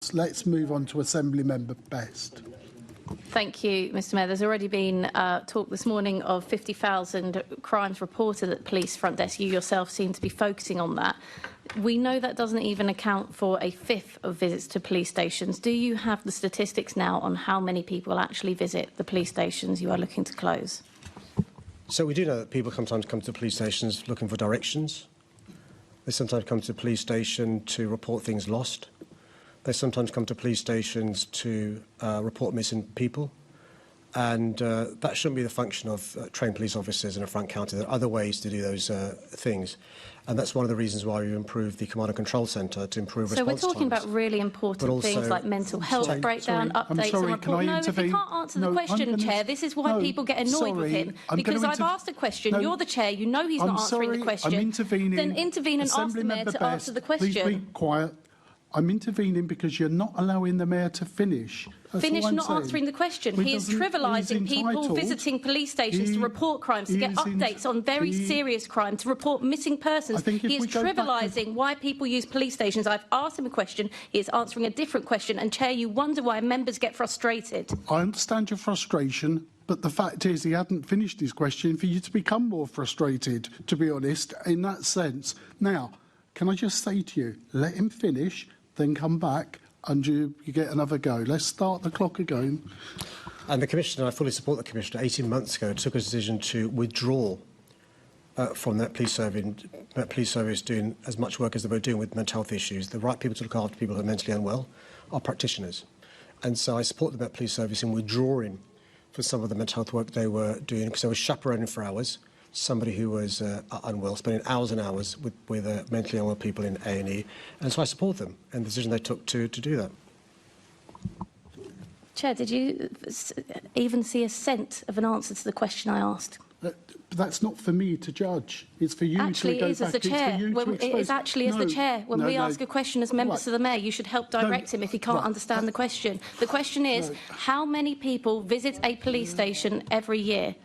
else. Let's move on to Assembly Member Best. Thank you, Mr Mayor. There's already been talk this morning of 50,000 crimes reported at the police front desk. You yourself seem to be focusing on that. We know that doesn't even account for a fifth of visits to police stations. Do you have the statistics now on how many people actually visit the police stations you are looking to close? So we do know that people sometimes come to police stations looking for directions. They sometimes come to the police station to report things lost. They sometimes come to police stations to report missing people. And that shouldn't be the function of trained police officers in a front counter. There are other ways to do those things. And that's one of the reasons why we improved the Command and Control Centre to improve response times. So we're talking about really important things like mental health breakdown, updates and reports. No, if you can't answer the question, Chair, this is why people get annoyed with him. Because I've asked a question, you're the Chair, you know he's not answering the question. I'm intervening. Then intervene and ask the Mayor to answer the question. Please be quiet. I'm intervening because you're not allowing the Mayor to finish. Finish not answering the question. He is trivialising people visiting police stations to report crimes, to get updates on very serious crime, to report missing persons. He is trivialising why people use police stations. I've asked him a question. He is answering a different question. And, Chair, you wonder why members get frustrated. I understand your frustration, but the fact is he hadn't finished his question for you to become more frustrated, to be honest, in that sense. Now, can I just say to you, let him finish, then come back and you get another go. Let's start the clock again. And the Commissioner, I fully support the Commissioner, 18 months ago took a decision to withdraw from that police service doing as much work as they were doing with mental health issues. The right people to look after people who are mentally unwell are practitioners. And so I support the Met Police Service in withdrawing for some of the mental health work they were doing because they were chaperoning for hours somebody who was unwell, spending hours and hours with mentally unwell people in A&E. And so I support them and the decision they took to do that. Chair, did you even see a scent of an answer to the question I asked? That's not for me to judge. It's for you to go back. As the Chair. It is actually as the Chair. When we ask a question as members of the Mayor, you should help direct him if he can't understand the question. The question is, how many people visit a police station every year?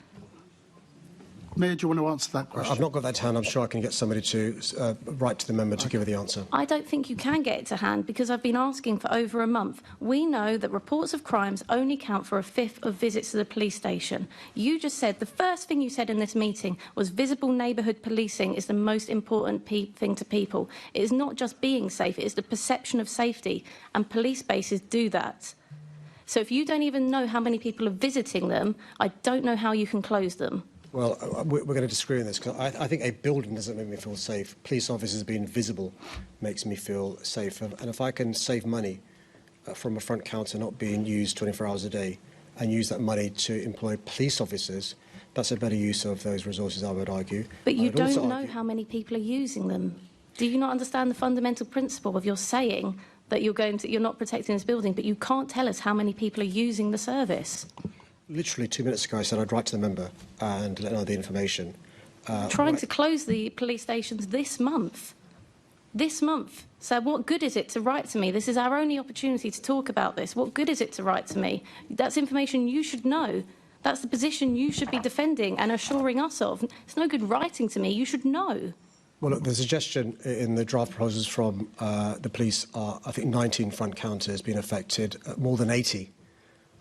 Mayor, do you want to answer that question? I've not got that to hand. I'm sure I can get somebody to write to the member to give her the answer. I don't think you can get it to hand because I've been asking for over a month. We know that reports of crimes only count for a fifth of visits to the police station. You just said, the first thing you said in this meeting was visible neighbourhood policing is the most important thing to people. It is not just being safe, it is the perception of safety, and police bases do that. So if you don't even know how many people are visiting them, I don't know how you can close them. Well, we're going to disagree on this because I think a building doesn't make me feel safe. Police officers being visible makes me feel safe. And if I can save money from a front counter not being used 24 hours a day and use that money to employ police officers, that's a better use of those resources, I would argue. But you don't know how many people are using them. Do you not understand the fundamental principle of your saying that you're not protecting this building, but you can't tell us how many people are using the service? Literally 2 minutes ago, I said I'd write to the member and let know the information. Trying to close the police stations this month. This month. So what good is it to write to me? This is our only opportunity to talk about this. What good is it to write to me? That's information you should know. That's the position you should be defending and assuring us of. It's no good writing to me. You should know. Well, look, the suggestion in the draft proposals from the police are, I think, 19 front counters being affected, more than 80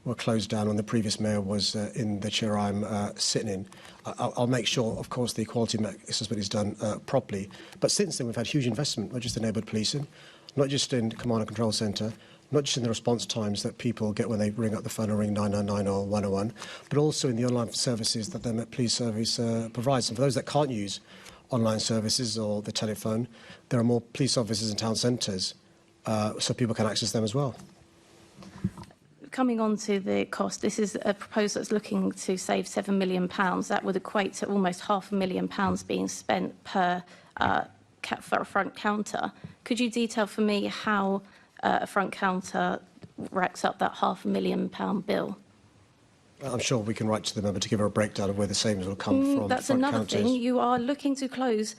were closed down when the previous mayor was in the chair I'm sitting in. I'll make sure, of course, the quality assessment is done properly. But since then, we've had huge investment, not just in neighbourhood policing, not just in Command and Control Centre, not just in the response times that people get when they ring up the phone or ring 999 or 101, but also in the online services that the Met Police Service provides. And for those that can't use online services or the telephone, there are more police officers in town centres, so people can access them as well. Coming on to the cost, this is a proposal that's looking to save £7 million. That would equate to almost £500,000 being spent per for a front counter. Could you detail for me how a front counter racks up that £500,000 bill? I'm sure we can write to the member to give her a breakdown of where the savings will come from. That's front another counters. thing. You are looking to close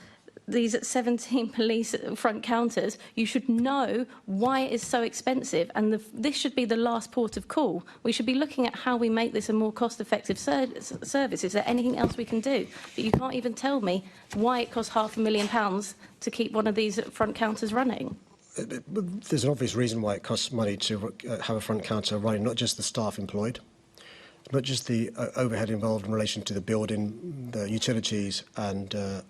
these 17 police front counters. You should know why it is so expensive, and this should be the last port of call. We should be looking at how we make this a more cost-effective service. Is there anything else we can do? But you can't even tell me why it costs £500,000 to keep one of these front counters running. There's an obvious reason why it costs money to have a front counter running, not just the staff employed, not just the overhead involved in relation to the building, the utilities and the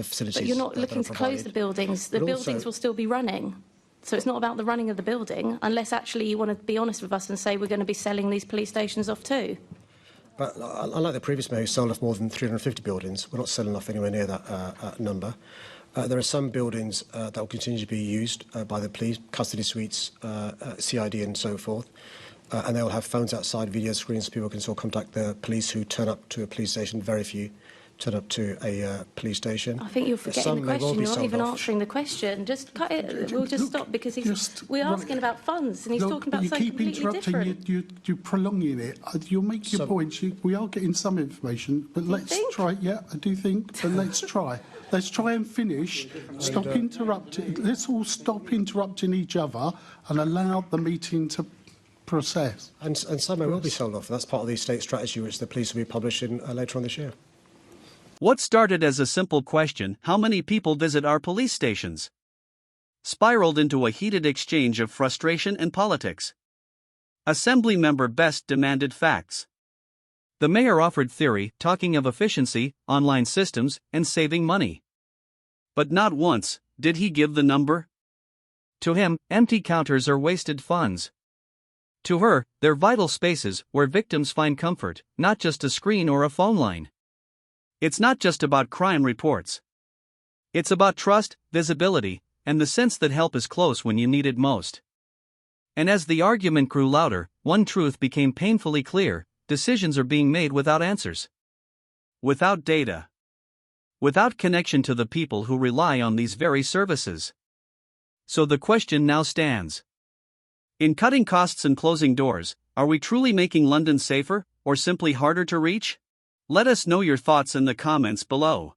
facilities. But you're not looking to close the buildings. The buildings will still be running. So it's not about the running of the building, unless actually you want to be honest with us and say we're going to be selling these police stations off too. But unlike the previous mayor who sold off more than 350 buildings, we're not selling off anywhere near that number. There are some buildings that will continue to be used by the police, custody suites, CID and so forth. And they'll have phones outside, video screens, so people can still contact the police who turn up to a police station. Very few turn up to a police station. I think you're forgetting the question. You're not even answering the question. Just cut it. We'll just stop because we're asking about funds and he's talking about something completely different. You're prolonging it. You'll make your points. We are getting some information, but let's try. Yeah, I do think, but let's try. Let's try and finish. Stop interrupting. Let's all stop interrupting each other and allow the meeting to process. And some will be sold off. That's part of the state strategy which the police will be publishing later on this year. What started as a simple question, how many people visit our police stations, spiraled into a heated exchange of frustration and politics. Assemblymember Best demanded facts. The mayor offered theory, talking of efficiency, online systems, and saving money. But not once did he give the number. To him, empty counters are wasted funds. To her, they're vital spaces where victims find comfort, not just a screen or a phone line. It's not just about crime reports. It's about trust, visibility, and the sense that help is close when you need it most. And as the argument grew louder, one truth became painfully clear: decisions are being made without answers. Without data. Without connection to the people who rely on these very services. So the question now stands. In cutting costs and closing doors, are we truly making London safer, or simply harder to reach? Let us know your thoughts in the comments below.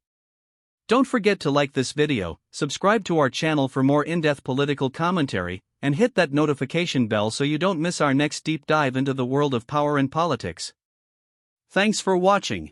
Don't forget to like this video, subscribe to our channel for more in-depth political commentary, and hit that notification bell so you don't miss our next deep dive into the world of power and politics. Thanks for watching.